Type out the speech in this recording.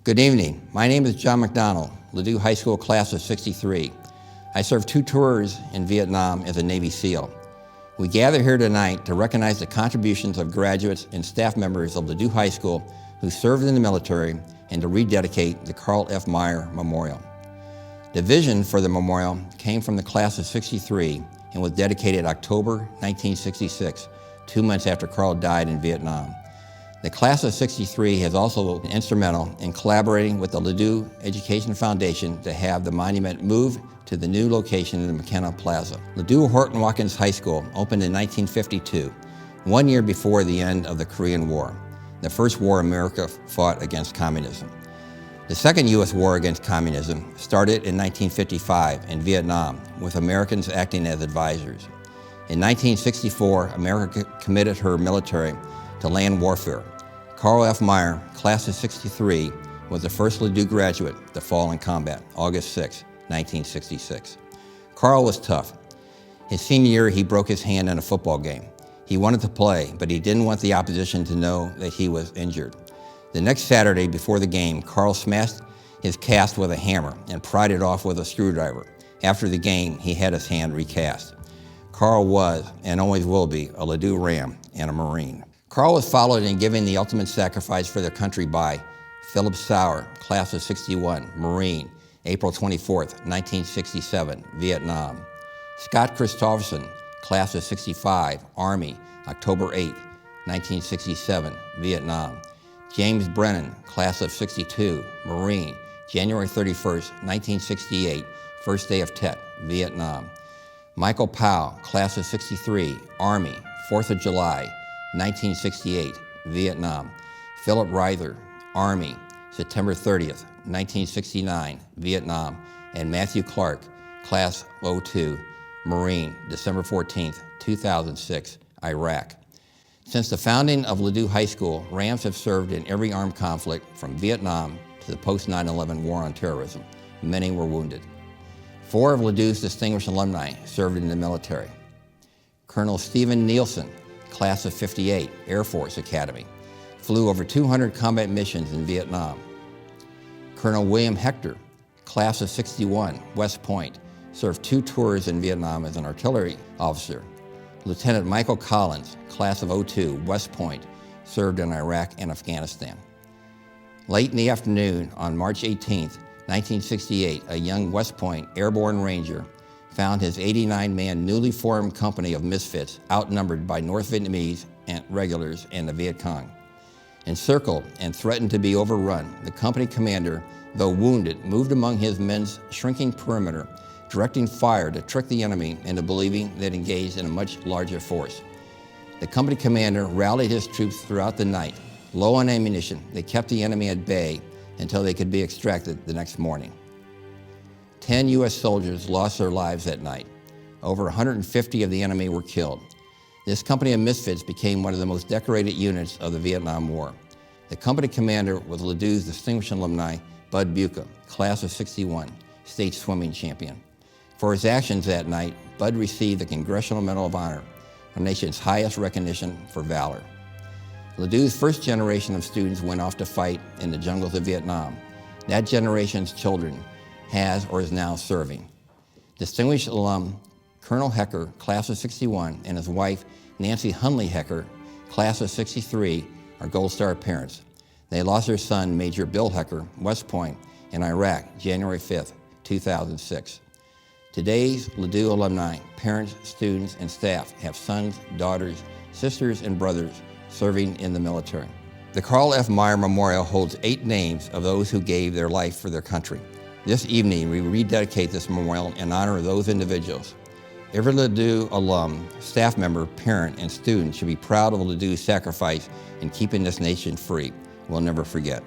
Good evening. My name is John McDonald, Ladue High School class of '63. I served 2 tours in Vietnam as a Navy SEAL. We gather here tonight to recognize the contributions of graduates and staff members of Ladue High School who served in the military and to rededicate the Carl F. Meier Memorial. The vision for the memorial came from the class of '63 and was dedicated October 1966, 2 months after Carl died in Vietnam. The class of '63 has also been instrumental in collaborating with the Ladue Education Foundation to have the monument moved to the new location in the McKenna Plaza. Ladue Horton Watkins High School opened in 1952, 1 year before the end of the Korean War, the first war America fought against communism. The second U.S. war against communism started in 1955 in Vietnam, with Americans acting as advisors. In 1964, America committed her military to land warfare. Carl F. Meier, class of '63, was the first Ladue graduate to fall in combat, August 6, 1966. Carl was tough. His senior year, he broke his hand in a football game. He wanted to play, but he didn't want the opposition to know that he was injured. The next Saturday before the game, Carl smashed his cast with a hammer and pried it off with a screwdriver. After the game, he had his hand recast. Carl was, and always will be, a Ladue Ram and a Marine. Carl was followed in giving the ultimate sacrifice for their country by Philip Sauer, class of '61, Marine, April 24, 1967, Vietnam. Scott Christopherson, class of '65, Army, October 8, 1967, Vietnam. James Brennan, class of '62, Marine, January 31, 1968, first day of Tet, Vietnam. Michael Powell, class of '63, Army, 4th of July, 1968, Vietnam. Philip Reither, Army, September 30th, 1969, Vietnam. And Matthew Clark, class '02, Marine, December 14th, 2006, Iraq. Since the founding of Ladue High School, Rams have served in every armed conflict from Vietnam to the post-9/11 war on terrorism. Many were wounded. 4 of Ladue's distinguished alumni served in the military. Colonel Stephen Nielsen, class of '58, Air Force Academy, flew over 200 combat missions in Vietnam. Colonel William Hector, class of '61, West Point, served 2 tours in Vietnam as an artillery officer. Lieutenant Michael Collins, class of '02, West Point, served in Iraq and Afghanistan. Late in the afternoon on March 18, 1968, a young West Point airborne ranger found his 89-man newly formed company of misfits outnumbered by North Vietnamese and regulars and the Viet Cong. Encircled and threatened to be overrun, the company commander, though wounded, moved among his men's shrinking perimeter, directing fire to trick the enemy into believing they'd engaged in a much larger force. The company commander rallied his troops throughout the night. Low on ammunition, they kept the enemy at bay until they could be extracted the next morning. 10 U.S. soldiers lost their lives that night. Over 150 of the enemy were killed. This company of misfits became one of the most decorated units of the Vietnam War. The company commander was Ladue's distinguished alumni, Bud Buca, class of '61, state swimming champion. For his actions that night, Bud received the Congressional Medal of Honor, our nation's highest recognition for valor. Ladue's first generation of students went off to fight in the jungles of Vietnam. That generation's children has or is now serving. Distinguished alum Colonel Hecker, class of '61, and his wife Nancy Hunley Hecker, class of '63, are Gold Star parents. They lost their son, Major Bill Hecker, West Point, in Iraq, January 5, 2006. Today's Ladue alumni, parents, students, and staff have sons, daughters, sisters, and brothers serving in the military. The Carl F. Meier Memorial holds 8 names of those who gave their life for their country. This evening, we rededicate this memorial in honor of those individuals. Every Ladue alum, staff member, parent, and student should be proud of Ladue's sacrifice in keeping this nation free. We'll never forget.